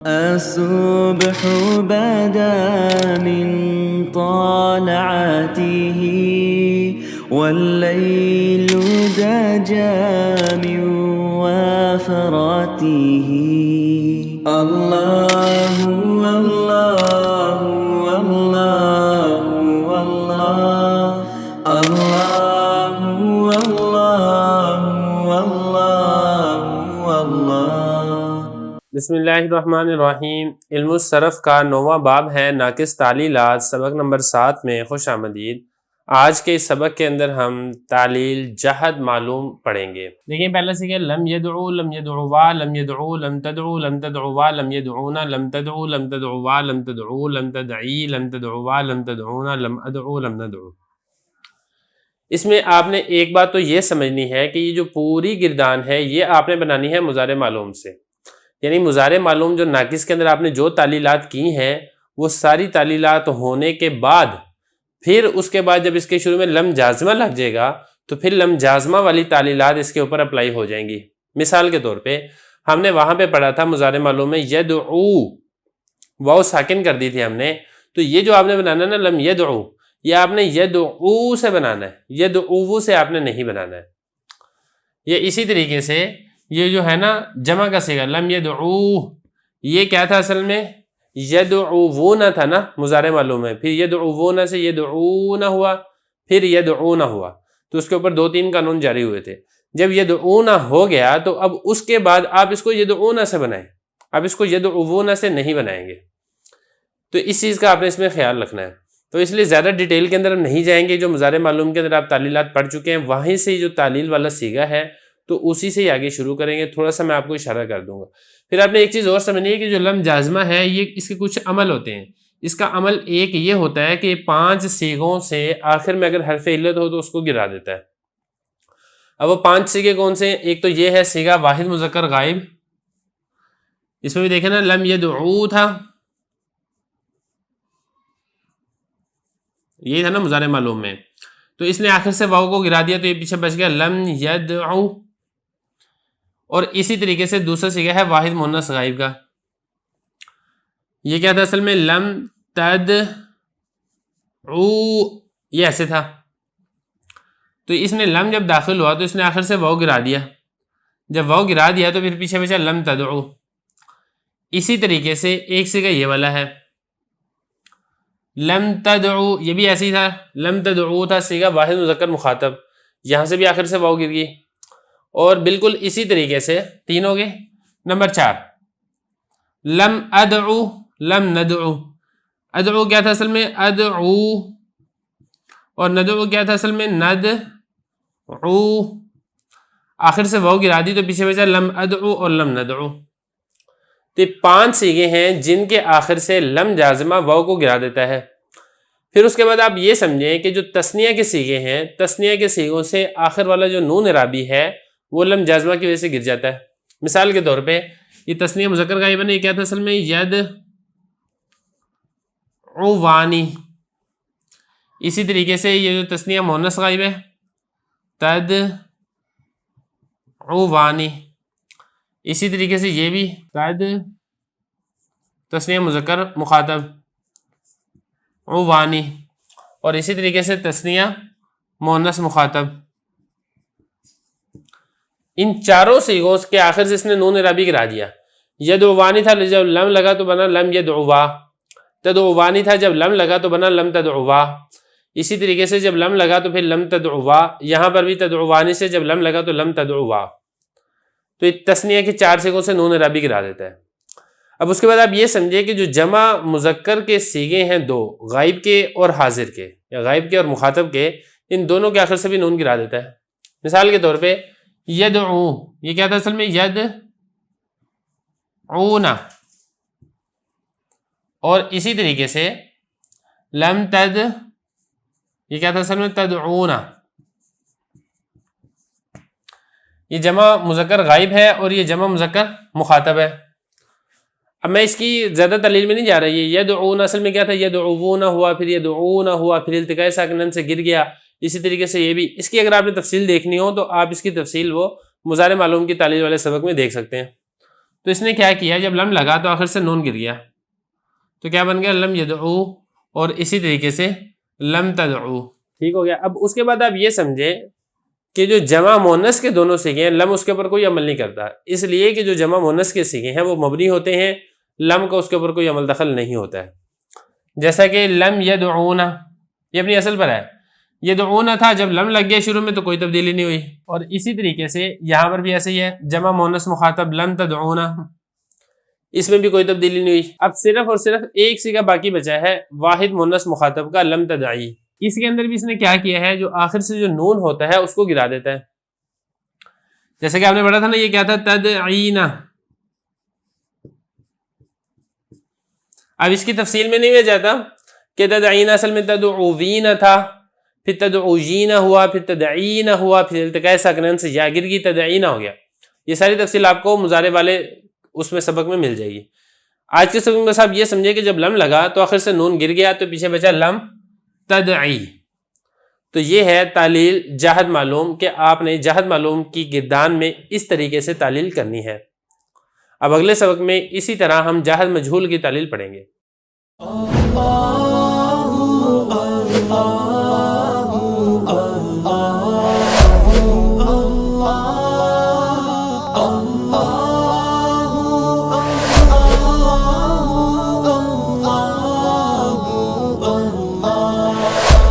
الصبح بدا من طلعته والليل دجى من وفرته الله الله الله الله الله الله الله. بسم اللہ الرحمن الرحیم. علم الصرف کا 9واں باب ہے ناقص تعلیلات. سبق نمبر 7 میں خوش آمدید. آج کے اس سبق کے اندر ہم تعلیل جہد معلوم پڑھیں گے. دیکھیں پہلے سے کہ لم یدعو، لم یدعوا، لم یدعو، لم تدعو، لم تدعوا، لم یدعونا، لم تدعو، لم تدعوا، لم تدعو، لم تدعی، لم تدعوا، لم تدعونا، لم ادعو، لم ندعو. اس میں آپ نے ایک بات تو یہ سمجھنی ہے کہ یہ جو پوری گردان ہے یہ آپ نے بنانی ہے مضارع معلوم سے. یعنی مضارع معلوم جو ناقص کے اندر آپ نے جو تعلیلات کی ہیں وہ ساری تعلیلات ہونے کے بعد پھر اس کے بعد جب اس کے شروع میں لم جازمہ لگ جائے گا تو پھر لم جازمہ والی تعلیلات اس کے اوپر اپلائی ہو جائیں گی. مثال کے طور پہ ہم نے وہاں پہ پڑھا تھا مضارع معلوم میں یدعو، واو ساکن کر دی تھی ہم نے. تو یہ جو آپ نے بنانا ہے نا لم یدعو، یہ آپ نے یدعو سے بنانا ہے، یدعو سے آپ نے نہیں بنانا ہے. یہ اسی طریقے سے یہ جو ہے نا جمع کا صیغہ لم یدعو، یہ کیا تھا اصل میں؟ یدعوون تھا نا مضارع معلوم ہے. پھر یدعوون سے یدعون ہوا، پھر یدعون ہوا. تو اس کے اوپر 2-3 قانون جاری ہوئے تھے. جب یدعون ہو گیا تو اب اس کے بعد آپ اس کو یدعون سے بنائیں، اب اس کو یدعوون سے نہیں بنائیں گے. تو اس چیز کا آپ نے اس میں خیال رکھنا ہے. تو اس لیے زیادہ ڈیٹیل کے اندر ہم نہیں جائیں گے. جو مضارع معلوم کے اندر آپ تعلیلات پڑھ چکے ہیں وہیں سے جو تعلیل والا صیغہ ہے تو اسی سے ہی آگے شروع کریں گے. تھوڑا سا میں آپ کو اشارہ کر دوں گا. پھر آپ نے ایک چیز اور سمجھنی ہے کہ جو لم جازمہ ہے یہ اس کے کچھ عمل ہوتے ہیں. اس کا عمل ایک یہ ہوتا ہے کہ 5 صیغوں سے آخر میں اگر حرف علت ہو تو اس کو گرا دیتا ہے. اب وہ 5 صیغے کون سے ہیں؟ ایک تو یہ ہے صیغہ واحد مذکر غائب. اس میں بھی دیکھیں نا لم یدعو تھا، یہ تھا نا مضارع معلوم میں. تو اس نے آخر سے واو کو گرا دیا تو یہ پیچھے بچ گیا لم یدعو. اور اسی طریقے سے دوسرا صیغہ ہے واحد مؤنث غائب کا. یہ کیا تھا اصل میں؟ لم تدعو، یہ ایسے تھا. تو اس نے لم جب داخل ہوا تو اس نے آخر سے واو گرا دیا. جب واو گرا دیا تو پھر پیچھے بچا لم تدعو. اسی طریقے سے ایک صیغہ یہ والا ہے لم تدعو، یہ بھی ایسے ہی تھا. لم تدعو تھا صیغہ واحد مذکر مخاطب، یہاں سے بھی آخر سے واو گر گئی. اور بالکل اسی طریقے سے 3 ہو گئے. نمبر 4 لم ادعو، لم ندعو. ادعو کیا تھا اصل میں؟ ادعو. اور ندعو کیا تھا اصل میں؟ ندعو. آخر سے واو گرا دی تو پیچھے بچا لم ادعو اور لم ندعو. تو 5 صیغے ہیں جن کے آخر سے لم جازمہ واو کو گرا دیتا ہے. پھر اس کے بعد آپ یہ سمجھیں کہ جو تثنیہ کے صیغے ہیں، تثنیہ کے صیغوں سے آخر والا جو نون اعرابی ہے وہ لم جازمہ کی وجہ سے گر جاتا ہے. مثال کے طور پہ یہ تثنیہ مذکر غائب ہے، یہ کیا تھا اصل میں؟ یدعوانی. اسی طریقے سے یہ جو تثنیہ مؤنث غائب ہے تدعوانی. اسی طریقے سے یہ بھی تثنیہ مذکر مخاطب عوانی. اور اسی طریقے سے تثنیہ مؤنث مخاطب. ان چاروں صیغوں کے آخر سے اس نے نون اعرابی گرا دیا. یدعوانی تھا جب لم لگا تو بنا لم یدعوا. تدعوانی تھا جب لم لگا تو بنا لم تدعوا. اسی طریقے سے جب لم لگا تو پھر لم تدعوا. یہاں پر بھی تدعوانی سے جب لم لگا تو لم تدعوا. تو یہ تثنیہ کے 4 صیغوں سے نون اعرابی گرا دیتا ہے. اب اس کے بعد آپ یہ سمجھے کہ جو جمع مذکر کے صیغے ہیں 2، غائب کے اور حاضر کے، یا غائب کے اور مخاطب کے، ان دونوں کے آخر سے بھی نون گرا دیتا ہے. مثال کے طور پہ یدعو، یہ کیا تھا اصل میں؟ یدعونا. اور اسی طریقے سے لم تد، یہ کیا تھا اصل میں؟ تدعونا. یہ جمع مذکر غائب ہے اور یہ جمع مذکر مخاطب ہے. اب میں اس کی زیادہ تعلیل میں نہیں جا رہا. یہ یدعون اصل میں کیا تھا؟ یدعوون ہوا، پھر یدعون ہوا، پھر التقاء ساکنین سے گر گیا. اسی طریقے سے یہ بھی، اس کی اگر آپ نے تفصیل دیکھنی ہو تو آپ اس کی تفصیل وہ مضارع معلوم کی تعلیل والے سبق میں دیکھ سکتے ہیں. تو اس نے کیا کیا، جب لم لگا تو آخر سے نون گر گیا، تو کیا بن گیا لم یدعو، اور اسی طریقے سے لم تدعو، ٹھیک ہو گیا۔ اب اس کے بعد آپ یہ سمجھیں کہ جو جمع مونس کے دونوں سیغے ہیں لم اس کے اوپر کوئی عمل نہیں کرتا، اس لیے کہ جو جمع مونس کے سیغے ہیں وہ مبنی ہوتے ہیں، لم کا اس کے اوپر کوئی عمل دخل نہیں ہوتا ہے۔ جیسا کہ لم یدعونا، یہ اپنی اصل پر ہے، یدعونا تھا، جب لم لگ گیا شروع میں تو کوئی تبدیلی نہیں ہوئی، اور اسی طریقے سے یہاں پر بھی ایسے ہی ہے، جمع مونس مخاطب لم تدعونا، اس میں بھی کوئی تبدیلی نہیں ہوئی۔ اب صرف اور صرف ایک سیغہ باقی بچا ہے واحد مونس مخاطب کا، لم تدعی، اس کے اندر بھی اس نے کیا کیا ہے، جو آخر سے جو نون ہوتا ہے اس کو گرا دیتا ہے، جیسے کہ آپ نے پڑھا تھا نا، یہ کیا تھا تدعینا۔ اب اس کی تفصیل میں نہیں میں جاتا کہ تدعینا اصل میں تدعوین تھا، پھر تدعوجین ہوا، پھر تدعین ہوا، پھر التقاء ساکنین سے یا گر گئی تدعینا ہو گیا۔ یہ ساری تفصیل آپ کو مضارع والے اس میں سبق میں مل جائے گی۔ آج کے سبق میں صاحب یہ سمجھے کہ جب لم لگا تو آخر سے نون گر گیا تو پیچھے بچا لم تدعی، تو یہ ہے تعلیل جہد معلوم، کہ آپ نے جہد معلوم کی گردان میں اس طریقے سے تعلیل کرنی ہے۔ اب اگلے سبق میں اسی طرح ہم جہد مجہول کی تعلیل پڑھیں گے۔